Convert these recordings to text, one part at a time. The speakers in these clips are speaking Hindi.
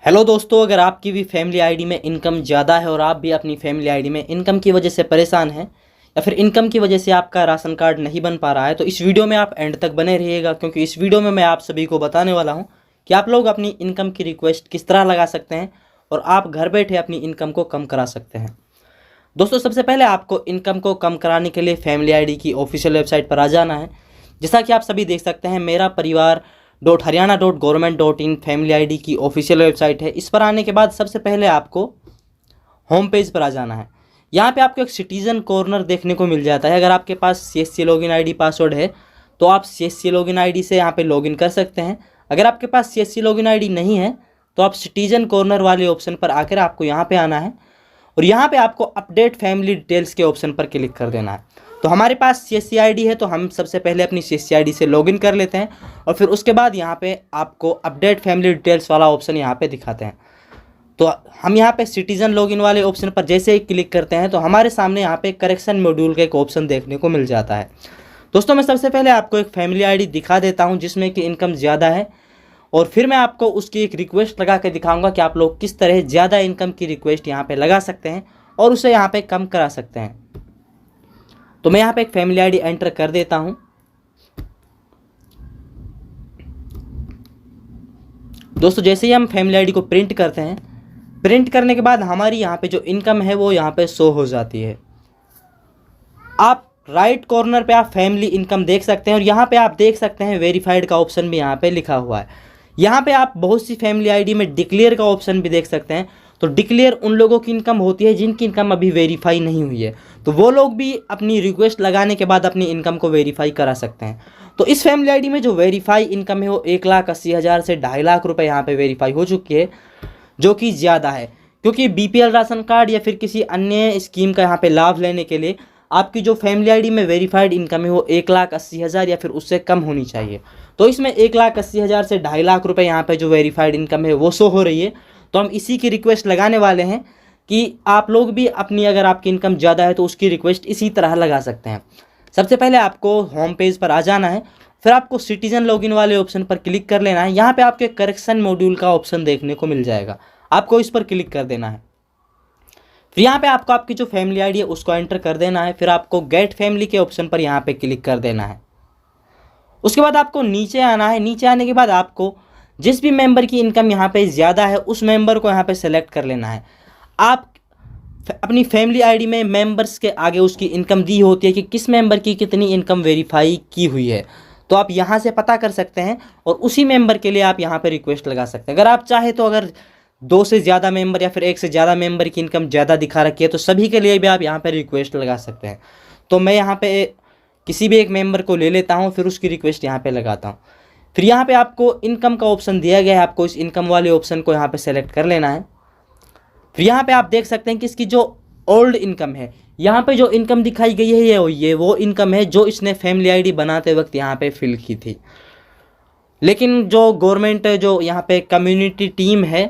हेलो दोस्तों, अगर आपकी भी फैमिली आईडी में इनकम ज़्यादा है और आप भी अपनी फैमिली आईडी में इनकम की वजह से परेशान हैं या फिर इनकम की वजह से आपका राशन कार्ड नहीं बन पा रहा है, तो इस वीडियो में आप एंड तक बने रहिएगा, क्योंकि इस वीडियो में मैं आप सभी को बताने वाला हूं कि आप लोग अपनी इनकम की रिक्वेस्ट किस तरह लगा सकते हैं और आप घर बैठे अपनी इनकम को कम करा सकते हैं। दोस्तों, सबसे पहले आपको इनकम को कम कराने के लिए फैमिली आईडी की ऑफिशियल वेबसाइट पर आ जाना है। जैसा कि आप सभी देख सकते हैं, मेरा परिवार .haryana.government.in फैमिली आईडी की ऑफिशियल वेबसाइट है। इस पर आने के बाद सबसे पहले आपको होम पेज पर आ जाना है। यहाँ पे आपको एक सिटीज़न कॉर्नर देखने को मिल जाता है। अगर आपके पास CSC लॉगिन आईडी पासवर्ड है तो आप CSC लॉगिन आईडी से यहाँ पे लॉगिन कर सकते हैं। अगर आपके पास CSC लॉगिन आईडी नहीं है तो आप सिटीज़न कॉर्नर वाले ऑप्शन पर आकर आपको यहाँ पे आना है और यहाँ पे आपको अपडेट फैमिली डिटेल्स के ऑप्शन पर क्लिक कर देना है। तो हमारे पास CSC आईडी है तो हम सबसे पहले अपनी CSC आईडी से लॉगिन कर लेते हैं और फिर उसके बाद यहाँ पे आपको अपडेट फैमिली डिटेल्स वाला ऑप्शन यहाँ पे दिखाते हैं। तो हम यहाँ पे सिटीज़न लॉगिन वाले ऑप्शन पर जैसे ही क्लिक करते हैं तो हमारे सामने यहाँ पे करेक्शन मॉड्यूल का एक ऑप्शन देखने को मिल जाता है। दोस्तों, मैं सबसे पहले आपको एक फैमिली आईडी दिखा देता हूँ जिसमें कि इनकम ज़्यादा है और फिर मैं आपको उसकी एक रिक्वेस्ट लगा के दिखाऊँगा कि आप लोग किस तरह ज़्यादा इनकम की रिक्वेस्ट यहाँ पर लगा सकते हैं और उसे यहाँ पर कम करा सकते हैं। तो मैं यहाँ पे एक फैमिली आईडी एंटर कर देता हूँ। दोस्तों, जैसे ही हम फैमिली आईडी को प्रिंट करते हैं, प्रिंट करने के बाद हमारी यहाँ पे जो इनकम है वो यहाँ पे शो हो जाती है। आप राइट कॉर्नर पे आप फैमिली इनकम देख सकते हैं और यहाँ पे आप देख सकते हैं वेरीफाइड का ऑप्शन भी यहाँ पे लिखा हुआ है। यहाँ पे आप बहुत सी फैमिली आईडी में डिक्लेयर का ऑप्शन भी देख सकते हैं। तो डिक्लेयर उन लोगों की इनकम होती है जिनकी इनकम अभी वेरीफाई नहीं हुई है, तो वो लोग भी अपनी रिक्वेस्ट लगाने के बाद अपनी इनकम को वेरीफाई करा सकते हैं। तो इस फैमिली आईडी में जो वेरीफाई इनकम है वो 1,80,000 से 2.5 लाख रुपए यहाँ पे वेरीफाई हो चुकी है, जो कि ज़्यादा है, क्योंकि BPL राशन कार्ड या फिर किसी अन्य स्कीम का यहाँ पे लाभ लेने के लिए आपकी जो फैमिली आईडी में वेरीफाइड इनकम है वो 1,80,000 या फिर उससे कम होनी चाहिए। तो इसमें 1,80,000 से 2.5 लाख रुपए यहाँ पे जो वेरीफाइड इनकम है वो शो हो रही है। तो हम इसी की रिक्वेस्ट लगाने वाले हैं कि आप लोग भी अपनी, अगर आपकी इनकम ज़्यादा है तो उसकी रिक्वेस्ट इसी तरह लगा सकते हैं। सबसे पहले आपको होम पेज पर आ जाना है, फिर आपको सिटीज़न लॉगिन वाले ऑप्शन पर क्लिक कर लेना है। यहाँ पे आपके करेक्शन मॉड्यूल का ऑप्शन देखने को मिल जाएगा, आपको इस पर क्लिक कर देना है। फिर यहाँ पे आपको आपकी जो फैमिली आईडी है उसको एंटर कर देना है। फिर आपको गेट फैमिली के ऑप्शन पर यहाँ पे क्लिक कर देना है। उसके बाद आपको नीचे आना है। नीचे आने के बाद आपको जिस भी मेंबर की इनकम यहाँ पे ज़्यादा है उस मेंबर को यहाँ पे सेलेक्ट कर लेना है। आप अपनी फैमिली आईडी में मेंबर्स के आगे उसकी इनकम दी होती है कि किस मेंबर की कितनी इनकम वेरीफाई की हुई है, तो आप यहाँ से पता कर सकते हैं और उसी मेंबर के लिए आप यहाँ पे रिक्वेस्ट लगा सकते हैं। अगर आप चाहे तो अगर 2 से ज़्यादा मेंबर या फिर 1 से ज़्यादा मेंबर की इनकम ज़्यादा दिखा रखी है तो सभी के लिए भी आप यहाँ पर रिक्वेस्ट लगा सकते हैं। तो मैं यहाँ पे किसी भी एक मेंबर को ले लेता हूँ, फिर उसकी रिक्वेस्ट यहाँ पे लगाता हूँ। फिर यहाँ पे आपको इनकम का ऑप्शन दिया गया है, आपको इस इनकम वाले ऑप्शन को यहाँ पे सेलेक्ट कर लेना है। फिर यहाँ पे आप देख सकते हैं कि इसकी जो ओल्ड इनकम है, यहाँ पे जो इनकम दिखाई गई है ये वो इनकम है जो इसने फैमिली आईडी बनाते वक्त यहाँ पे फिल की थी। लेकिन जो गवर्नमेंट, जो यहाँ पे कम्युनिटी टीम है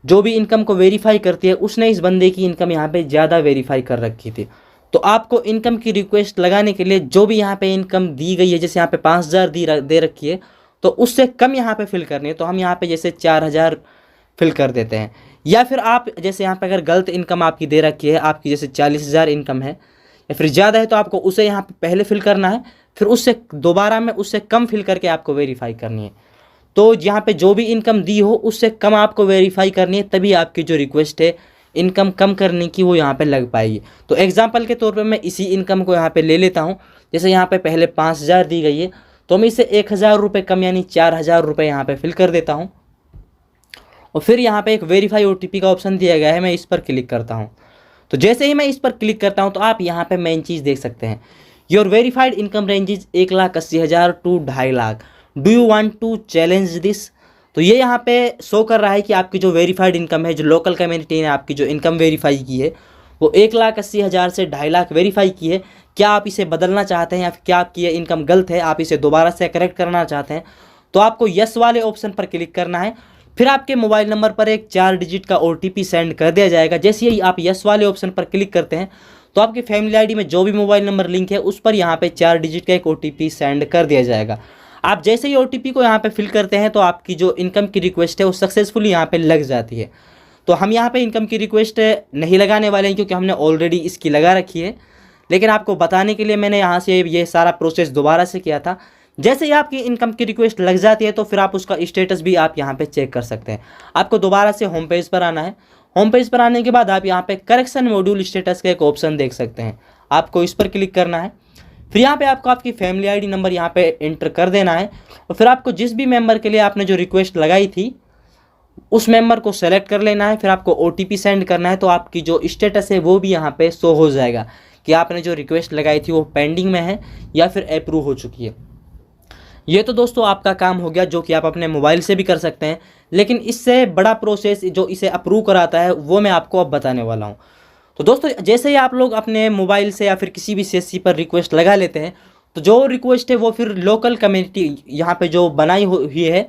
जो भी इनकम को वेरीफाई करती है, उसने इस बंदे की इनकम यहाँ पे ज़्यादा वेरीफाई कर रखी थी। तो आपको इनकम की रिक्वेस्ट लगाने के लिए जो भी यहाँ पे इनकम दी गई है, जैसे यहाँ पे 5,000 दे रखी है तो उससे कम यहाँ पे फिल करनी है। तो हम यहाँ पे जैसे 4,000 फिल कर देते हैं। या फिर आप जैसे यहाँ पे अगर गलत इनकम आपकी दे रखी है, आपकी जैसे 40,000 इनकम है या फिर ज़्यादा है, तो आपको उसे यहाँ पे पहले फिल करना है, फिर उससे दोबारा में उससे कम फिल करके आपको वेरीफाई करनी है। तो यहाँ पे जो भी इनकम दी हो उससे कम आपको वेरीफाई करनी है, तभी आपकी जो रिक्वेस्ट है इनकम कम करने की वो यहाँ पे लग पाएगी। तो एग्जांपल के तौर पे मैं इसी इनकम को यहाँ पे ले लेता हूँ। जैसे यहाँ पे पहले 5,000 दी गई है तो मैं इसे 1,000 रुपये कम यानी 4,000 रुपये यहाँ पे फिल कर देता हूँ और फिर यहाँ पे एक वेरीफाई OTP का ऑप्शन दिया गया है, मैं इस पर क्लिक करता हूँ। तो जैसे ही मैं इस पर क्लिक करता हूँ तो आप यहाँ पर मेन चीज़ देख सकते हैं, your verified income range is 1,80,000 to 2.5 lakh, do you want to challenge this. तो ये यहाँ पे शो कर रहा है कि आपकी जो वेरीफाइड इनकम है, जो लोकल कम्युनिटी ने आपकी जो इनकम वेरीफाई की है वो 1,80,000 से 2.5 लाख वेरीफाई की है। क्या आप इसे बदलना चाहते हैं या फिर क्या आपकी ये इनकम गलत है, आप इसे दोबारा से करेक्ट करना चाहते हैं, तो आपको यस वाले ऑप्शन पर क्लिक करना है। फिर आपके मोबाइल नंबर पर एक 4 डिजिट का OTP सेंड कर दिया जाएगा। जैसे ही आप यस वाले ऑप्शन पर क्लिक करते हैं तो आपकी फैमिली आईडी में जो भी मोबाइल नंबर लिंक है उस पर यहाँ पे 4 डिजिट का एक OTP सेंड कर दिया जाएगा। आप जैसे ही OTP को यहाँ पे फिल करते हैं तो आपकी जो इनकम की रिक्वेस्ट है वो सक्सेसफुली यहाँ पे लग जाती है। तो हम यहाँ पे इनकम की रिक्वेस्ट नहीं लगाने वाले हैं क्योंकि हमने ऑलरेडी इसकी लगा रखी है, लेकिन आपको बताने के लिए मैंने यहाँ से ये सारा प्रोसेस दोबारा से किया था। जैसे ही आपकी इनकम की रिक्वेस्ट लग जाती है तो फिर आप उसका स्टेटस भी आप यहाँ पे चेक कर सकते हैं। आपको दोबारा से होम पेज पर आना है। होम पेज पर आने के बाद आप यहाँ पे करेक्शन मॉड्यूल स्टेटस का एक ऑप्शन देख सकते हैं, आपको इस पर क्लिक करना है। फिर यहाँ पे आपको आपकी फैमिली ID नंबर यहाँ पे एंटर कर देना है और फिर आपको जिस भी मेंबर के लिए आपने जो रिक्वेस्ट लगाई थी उस मेंबर को सेलेक्ट कर लेना है। फिर आपको OTP सेंड करना है, तो आपकी जो स्टेटस है वो भी यहाँ पे शो हो जाएगा कि आपने जो रिक्वेस्ट लगाई थी वो पेंडिंग में है या फिर अप्रूव हो चुकी है। ये तो दोस्तों आपका काम हो गया जो कि आप अपने मोबाइल से भी कर सकते हैं, लेकिन इससे बड़ा प्रोसेस जो इसे अप्रूव कराता है वो मैं आपको अब बताने वाला हूँ। तो दोस्तों जैसे ही आप लोग अपने मोबाइल से या फिर किसी भी CSC पर रिक्वेस्ट लगा लेते हैं तो जो रिक्वेस्ट है वो फिर लोकल कम्युनिटी यहाँ पे जो बनाई हुई है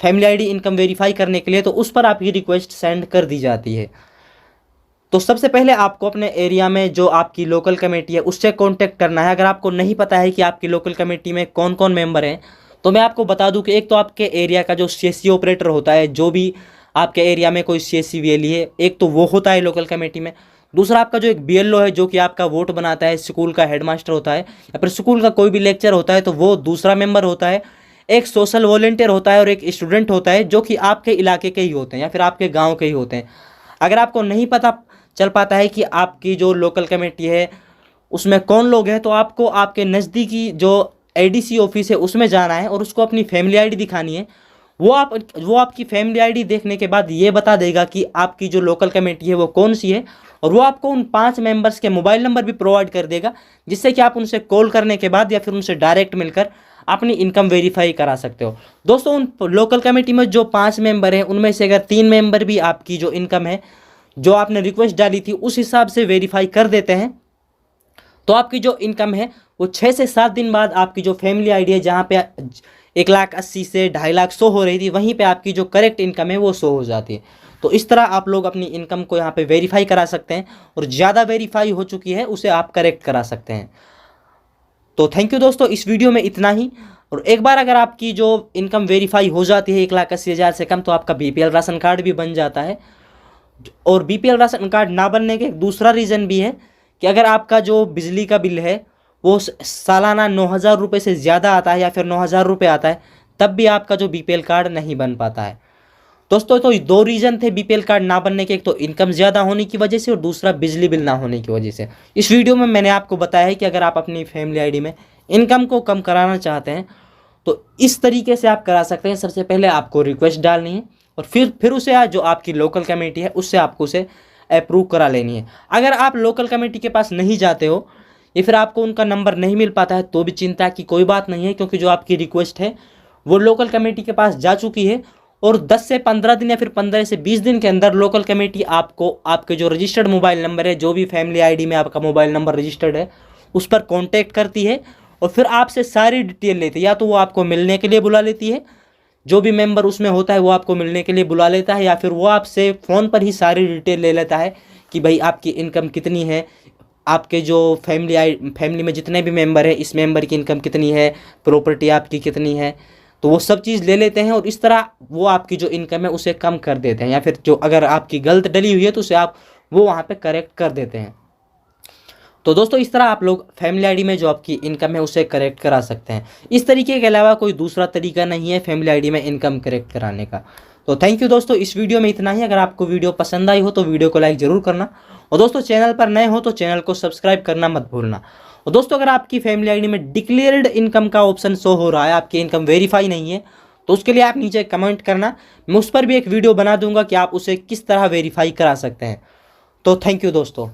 फैमिली ID इनकम वेरीफाई करने के लिए, तो उस पर आपकी रिक्वेस्ट सेंड कर दी जाती है। तो सबसे पहले आपको अपने एरिया में जो आपकी लोकल कमेटी है उससे कांटेक्ट करना है। अगर आपको नहीं पता है कि आपकी लोकल कमेटी में कौन कौन मेंबर हैं तो मैं आपको बता दूं कि एक तो आपके एरिया का जो CSC ऑपरेटर होता है, जो भी आपके एरिया में कोई CSC VLE है, एक तो वो होता है लोकल कमेटी में। दूसरा आपका जो एक BLO है जो कि आपका वोट बनाता है, स्कूल का हेडमास्टर होता है या फिर स्कूल का कोई भी लेक्चर होता है तो वो दूसरा मेंबर होता है। एक सोशल वॉलंटियर होता है और एक स्टूडेंट होता है जो कि आपके इलाके के ही होते हैं या फिर आपके गाँव के ही होते हैं। अगर आपको नहीं पता चल पाता है कि आपकी जो लोकल कमेटी है उसमें कौन लोग हैं तो आपको आपके नज़दीकी जो ADC ऑफिस है उसमें जाना है और उसको अपनी फैमिली ID दिखानी है। वो आपकी फैमिली ID देखने के बाद ये बता देगा कि आपकी जो लोकल कमेटी है वो कौन सी है, और वो आपको उन 5 मेंबर्स के मोबाइल नंबर भी प्रोवाइड कर देगा, जिससे कि आप उनसे कॉल करने के बाद या फिर उनसे डायरेक्ट मिलकर अपनी इनकम वेरीफाई करा सकते हो। दोस्तों उन लोकल कमेटी में जो 5 मेंबर हैं उनमें से अगर 3 मेंबर भी आपकी जो इनकम है जो आपने रिक्वेस्ट डाली थी उस हिसाब से वेरीफाई कर देते हैं तो आपकी जो इनकम है वो 6 से 7 दिन बाद आपकी जो फैमिली ID है जहाँ पे 1,80,000 से 2,50,000 शो हो रही थी वहीं पे आपकी जो करेक्ट इनकम है वो शो हो जाती है। तो इस तरह आप लोग अपनी इनकम को यहाँ पे वेरीफाई करा सकते हैं और ज़्यादा वेरीफाई हो चुकी है उसे आप करेक्ट करा सकते हैं। तो थैंक यू दोस्तों, इस वीडियो में इतना ही। और एक बार अगर आपकी जो इनकम वेरीफाई हो जाती है 1,80,000 से कम तो आपका BPL राशन कार्ड भी बन जाता है। और BPL राशन कार्ड ना बनने के एक दूसरा रीज़न भी है कि अगर आपका जो बिजली का बिल है वो सालाना 9,000 रुपये से ज़्यादा आता है या फिर 9,000 रुपये आता है तब भी आपका जो BPL कार्ड नहीं बन पाता है। दोस्तों तो 2 रीज़न थे BPL कार्ड ना बनने के, एक तो इनकम ज़्यादा होने की वजह से और दूसरा बिजली बिल ना होने की वजह से। इस वीडियो में मैंने आपको बताया है कि अगर आप अपनी फैमिली ID में इनकम को कम कराना चाहते हैं तो इस तरीके से आप करा सकते हैं। सबसे पहले आपको रिक्वेस्ट डालनी है और फिर उसे जो आपकी लोकल कमेटी है उससे आपको उसे अप्रूव करा लेनी है। अगर आप लोकल कमेटी के पास नहीं जाते हो या फिर आपको उनका नंबर नहीं मिल पाता है तो भी चिंता की कोई बात नहीं है, क्योंकि जो आपकी रिक्वेस्ट है वो लोकल कमेटी के पास जा चुकी है और 10 से 15 दिन या फिर 15 से 20 दिन के अंदर लोकल कमेटी आपको आपके जो रजिस्टर्ड मोबाइल नंबर है, जो भी फैमिली ID में आपका मोबाइल नंबर रजिस्टर्ड है, उस पर कॉन्टैक्ट करती है और फिर आपसे सारी डिटेल लेती है। या तो वो आपको मिलने के लिए बुला लेती है, जो भी मेंबर उसमें होता है वो आपको मिलने के लिए बुला लेता है, या फिर वो आपसे फ़ोन पर ही सारी डिटेल ले लेता है कि भाई आपकी इनकम कितनी है, आपके जो फैमिली में जितने भी मेंबर हैं इस मेंबर की इनकम कितनी है, प्रॉपर्टी आपकी कितनी है, तो वो सब चीज़ ले लेते हैं और इस तरह वो आपकी जो इनकम है उसे कम कर देते हैं, या फिर जो अगर आपकी गलत डली हुई है तो उसे आप वो वहाँ पे करेक्ट कर देते हैं। तो दोस्तों इस तरह आप लोग फैमिली ID में जो आपकी इनकम है उसे करेक्ट करा सकते हैं। इस तरीके के अलावा कोई दूसरा तरीका नहीं है फैमिली ID में इनकम करेक्ट कराने का। तो थैंक यू दोस्तों, इस वीडियो में इतना ही। अगर आपको वीडियो पसंद आई हो तो वीडियो को लाइक ज़रूर करना, और दोस्तों चैनल पर नए हो तो चैनल को सब्सक्राइब करना मत भूलना। और दोस्तों अगर आपकी फैमिली ID में डिक्लेयर्ड इनकम का ऑप्शन शो हो रहा है, आपकी इनकम वेरीफाई नहीं है, तो उसके लिए आप नीचे कमेंट करना, मैं उस पर भी एक वीडियो बना दूंगा कि आप उसे किस तरह वेरीफाई करा सकते हैं। तो थैंक यू दोस्तों।